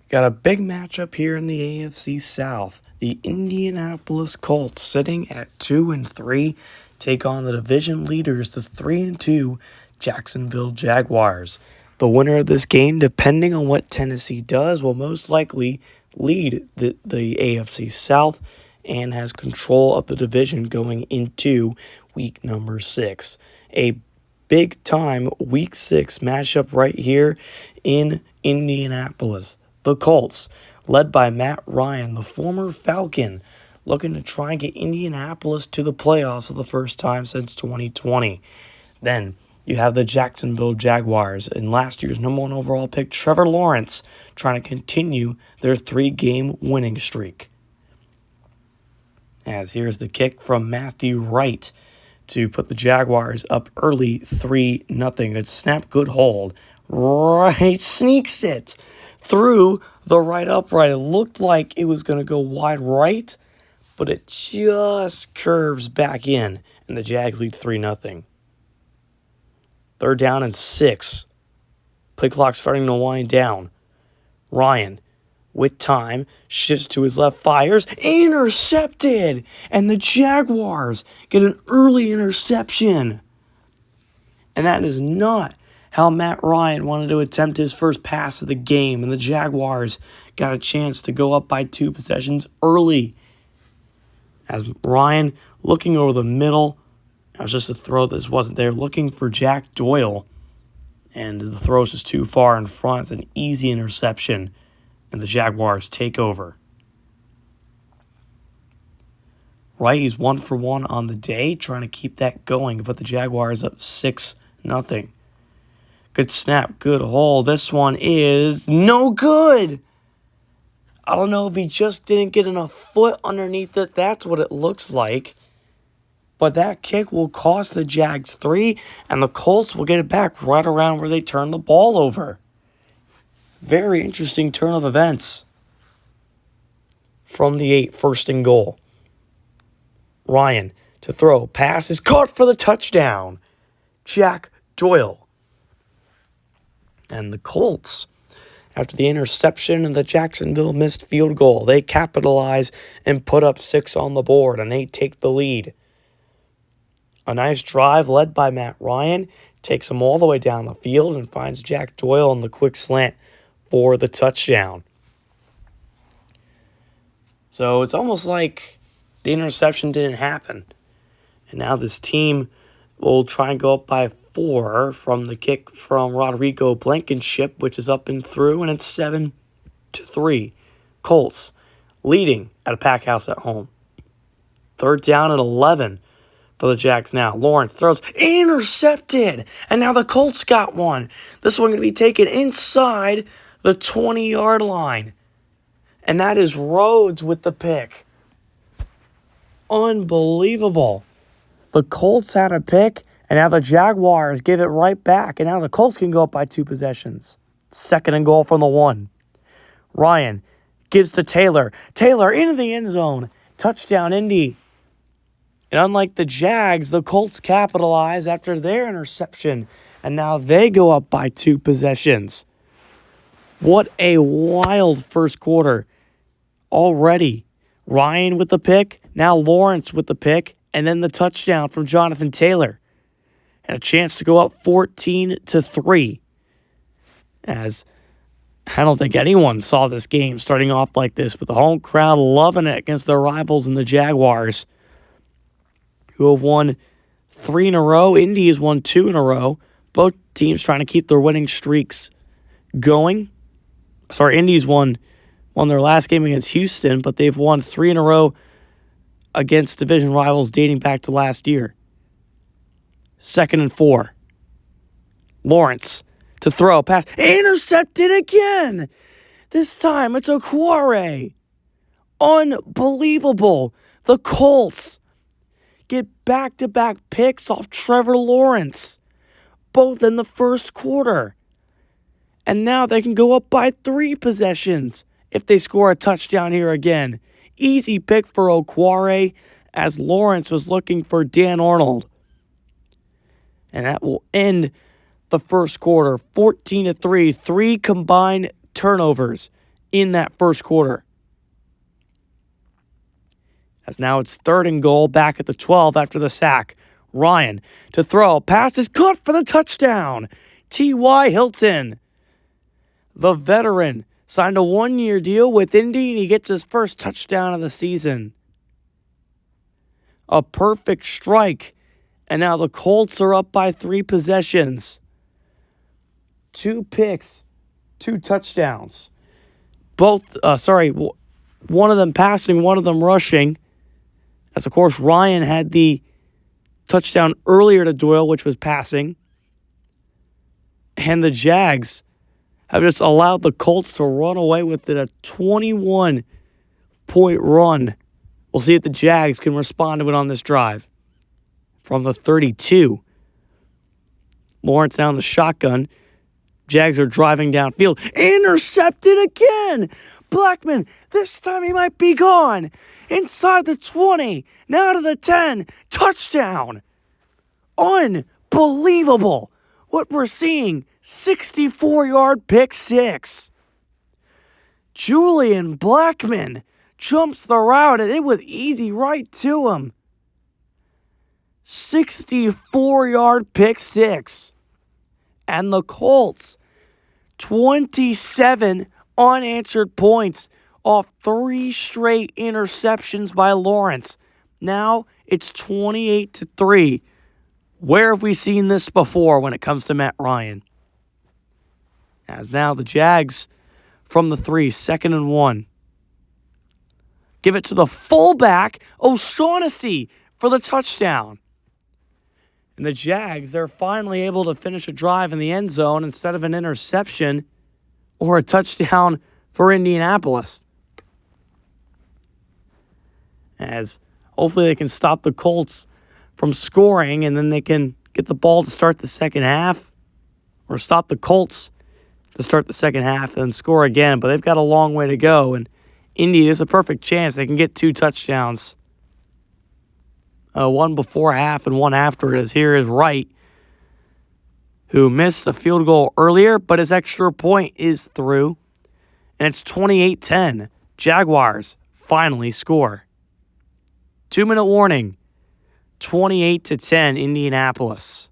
Got a big matchup here in the AFC South. The Indianapolis Colts, sitting at 2-3, take on the division leaders, the 3-2 Jacksonville Jaguars. The winner of this game, depending on what Tennessee does, will most likely lead the AFC South and has control of the division going into week number 6. A big time week 6 matchup right here in Indianapolis. The Colts, led by Matt Ryan, the former Falcon, looking to try and get Indianapolis to the playoffs for the first time since 2020. Then you have the Jacksonville Jaguars and last year's number 1 overall pick Trevor Lawrence trying to continue their 3-game winning streak. As here's the kick from Matthew Wright to put the Jaguars up early 3-0. Good snap, good hold. Wright sneaks it through the right upright. It looked like it was going to go wide right, but it just curves back in, and the Jags lead 3-0. 3rd down and 6. Play clock starting to wind down. Ryan, with time, shifts to his left, fires, intercepted, and the Jaguars get an early interception. And that is not how Matt Ryan wanted to attempt his first pass of the game, and the Jaguars got a chance to go up by 2 possessions early. As Ryan, looking over the middle, that was just a throw that wasn't there, looking for Jack Doyle, and the throw was just too far in front. It's an easy interception, and the Jaguars take over. Right, he's 1 for 1 on the day, trying to keep that going, put the Jaguars up 6-0. Good snap, good hold. This one is no good. I don't know if he just didn't get enough foot underneath it. That's what it looks like. But that kick will cost the Jags 3, and the Colts will get it back right around where they turn the ball over. Very interesting turn of events. From the 8, 1st and goal. Ryan to throw. Pass is caught for the touchdown. Jack Doyle. And the Colts, after the interception and the Jacksonville missed field goal, they capitalize and put up 6 on the board, and they take the lead. A nice drive led by Matt Ryan takes him all the way down the field and finds Jack Doyle on the quick slant for the touchdown. So it's almost like the interception didn't happen. And now this team will try and go up by 4 from the kick from Rodrigo Blankenship, which is up and through, and it's 7-3. Colts leading at a pack house at home. 3rd down and 11 for the Jags now. Lawrence throws, intercepted, and now the Colts got one. This one going to be taken inside the 20-yard line, and that is Rhodes with the pick. Unbelievable. The Colts had a pick, and now the Jaguars give it right back, and now the Colts can go up by 2 possessions. 2nd and goal from the 1. Ryan gives to Taylor. Taylor into the end zone. Touchdown, Indy. And unlike the Jags, the Colts capitalize after their interception, and now they go up by 2 possessions. What a wild first quarter already. Ryan with the pick, now Lawrence with the pick, and then the touchdown from Jonathan Taylor. And a chance to go up 14-3. As I don't think anyone saw this game starting off like this, with the home crowd loving it against their rivals in the Jaguars, who have won 3 in a row. Indy has won 2 in a row. Both teams trying to keep their winning streaks going. Indy's won their last game against Houston, but they've won 3 in a row against division rivals dating back to last year. 2nd and 4. Lawrence to throw. Pass. Intercepted again. This time it's Okwara. Unbelievable. The Colts get back-to-back picks off Trevor Lawrence, both in the first quarter. And now they can go up by 3 possessions if they score a touchdown here again. Easy pick for Okwara, as Lawrence was looking for Dan Arnold. And that will end the first quarter, 14-3. 3 combined turnovers in that first quarter. As now it's 3rd and goal back at the 12 after the sack. Ryan to throw. Pass is caught for the touchdown. T.Y. Hilton, the veteran, signed a 1-year deal with Indy, and he gets his first touchdown of the season. A perfect strike. And now the Colts are up by 3 possessions. 2 picks, 2 touchdowns. One of them passing, one of them rushing. As, of course, Ryan had the touchdown earlier to Doyle, which was passing. And the Jags have just allowed the Colts to run away with it, a 21-point run. We'll see if the Jags can respond to it on this drive. From the 32. Lawrence down the shotgun. Jags are driving downfield. Intercepted again. Blackman, this time he might be gone. Inside the 20. Now to the 10. Touchdown. Unbelievable what we're seeing. 64-yard pick six. Julian Blackman jumps the route, and it was easy right to him. 64-yard pick six. And the Colts, 27 unanswered points off 3 straight interceptions by Lawrence. Now it's 28-3. Where have we seen this before when it comes to Matt Ryan? As now the Jags from the 3, 2nd and 1. Give it to the fullback, O'Shaughnessy, for the touchdown. And the Jags, they're finally able to finish a drive in the end zone instead of an interception or a touchdown for Indianapolis. As hopefully they can stop the Colts from scoring, and then they can get the ball to start the second half, or stop the Colts to start the second half and then score again. But they've got a long way to go, and Indy is a perfect chance. They can get 2 touchdowns. One before half and one after it. As here is Wright, who missed a field goal earlier, but his extra point is through. And it's 28-10. Jaguars finally score. 2-minute warning. 28-10 Indianapolis.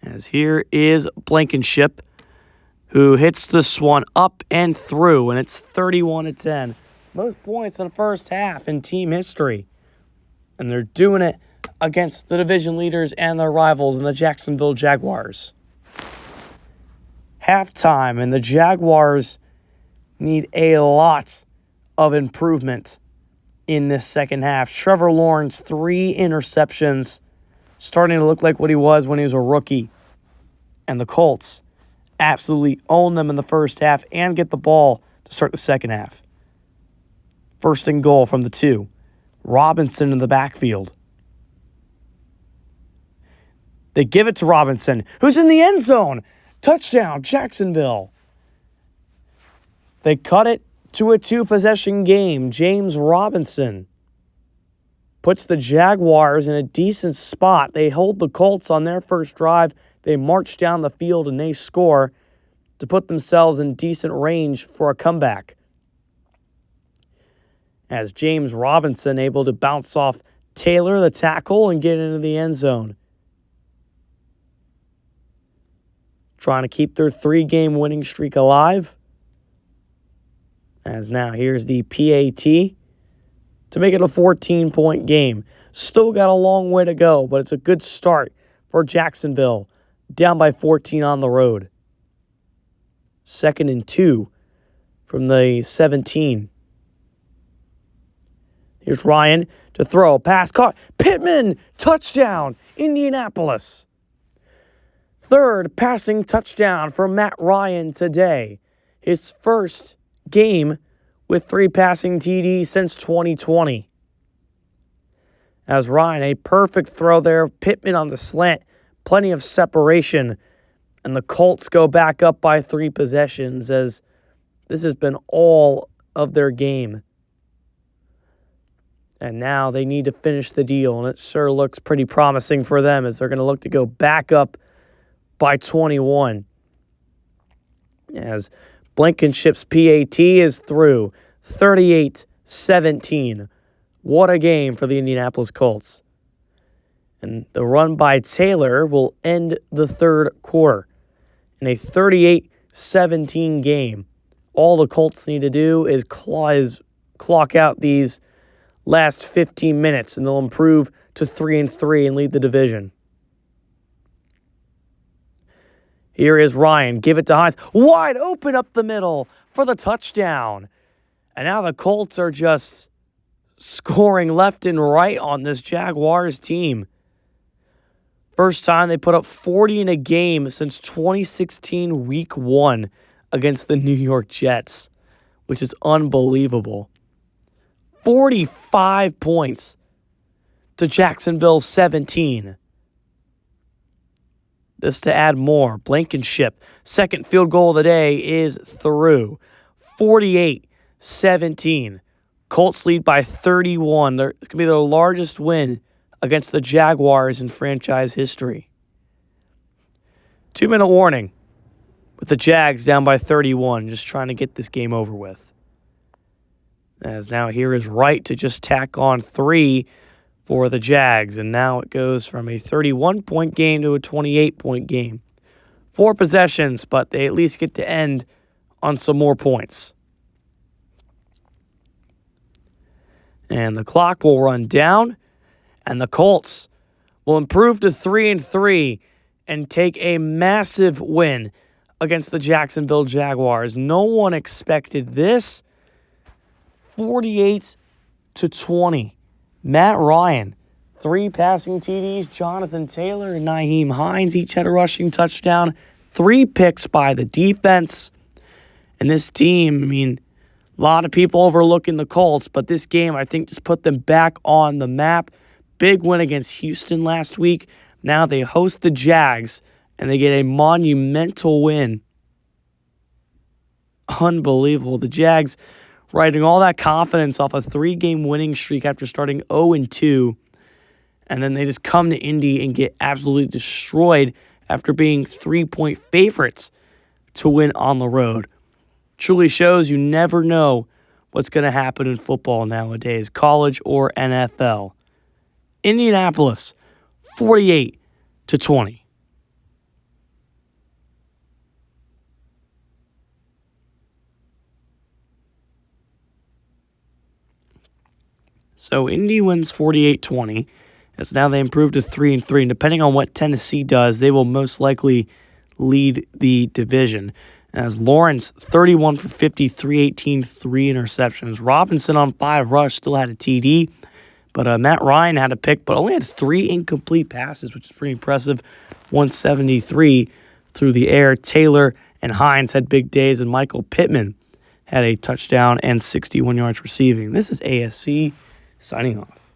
As here is Blankenship, who hits this one up and through, and it's 31-10. Most points in the first half in team history. And they're doing it against the division leaders and their rivals in the Jacksonville Jaguars. Halftime, and the Jaguars need a lot of improvement in this second half. Trevor Lawrence, 3 interceptions, starting to look like what he was when he was a rookie. And the Colts absolutely own them in the first half and get the ball to start the second half. 1st and goal from the 2. Robinson in the backfield. They give it to Robinson, who's in the end zone. Touchdown, Jacksonville. They cut it to a 2-possession game. James Robinson puts the Jaguars in a decent spot. They hold the Colts on their first drive. They march down the field and they score to put themselves in decent range for a comeback. As James Robinson able to bounce off Taylor, the tackle, and get into the end zone. Trying to keep their 3-game winning streak alive. As now here's the PAT to make it a 14-point game. Still got a long way to go, but it's a good start for Jacksonville. Down by 14 on the road. 2nd and 2 from the 17. Here's Ryan to throw. Pass caught. Pittman. Touchdown. Indianapolis. 3rd passing touchdown for Matt Ryan today. His first game with 3 passing TDs since 2020. As Ryan, a perfect throw there. Pittman on the slant. Plenty of separation. And the Colts go back up by 3 possessions, as this has been all of their game. And now they need to finish the deal, and it sure looks pretty promising for them, as they're going to look to go back up by 21. As Blankenship's PAT is through 38-17. What a game for the Indianapolis Colts. And the run by Taylor will end the third quarter in a 38-17 game. All the Colts need to do is clock out these last 15 minutes, and they'll improve to 3-3 and lead the division. Here is Ryan. Give it to Hines. Wide open up the middle for the touchdown. And now the Colts are just scoring left and right on this Jaguars team. First time they put up 40 in a game since 2016 Week 1 against the New York Jets, which is unbelievable. 45 points to Jacksonville's 17. This to add more. Blankenship, second field goal of the day is through. 48-17. Colts lead by 31. It's going to be their largest win against the Jaguars in franchise history. 2-minute warning with the Jags down by 31, just trying to get this game over with. As now here is Wright to just tack on 3 for the Jags, and now it goes from a 31-point game to a 28-point game. 4 possessions, but they at least get to end on some more points. And the clock will run down, and the Colts will improve to 3-3 and take a massive win against the Jacksonville Jaguars. No one expected this. 48-20. Matt Ryan, 3 passing TDs. Jonathan Taylor and Nyheim Hines each had a rushing touchdown. 3 picks by the defense. And this team, a lot of people overlooking the Colts, but this game, I think, just put them back on the map. Big win against Houston last week. Now they host the Jags, and they get a monumental win. Unbelievable. The Jags riding all that confidence off a 3-game winning streak after starting 0-2. And then they just come to Indy and get absolutely destroyed after being 3-point favorites to win on the road. Truly shows you never know what's going to happen in football nowadays, college or NFL. Indianapolis, 48-20. So Indy wins 48-20, as now they improve to 3-3. And depending on what Tennessee does, they will most likely lead the division. As Lawrence, 31 for 50, 318, 3 interceptions. Robinson on 5 rush, still had a TD. But Matt Ryan had a pick, but only had 3 incomplete passes, which is pretty impressive. 173 through the air. Taylor and Hines had big days, and Michael Pittman had a touchdown and 61 yards receiving. This is ASC signing off.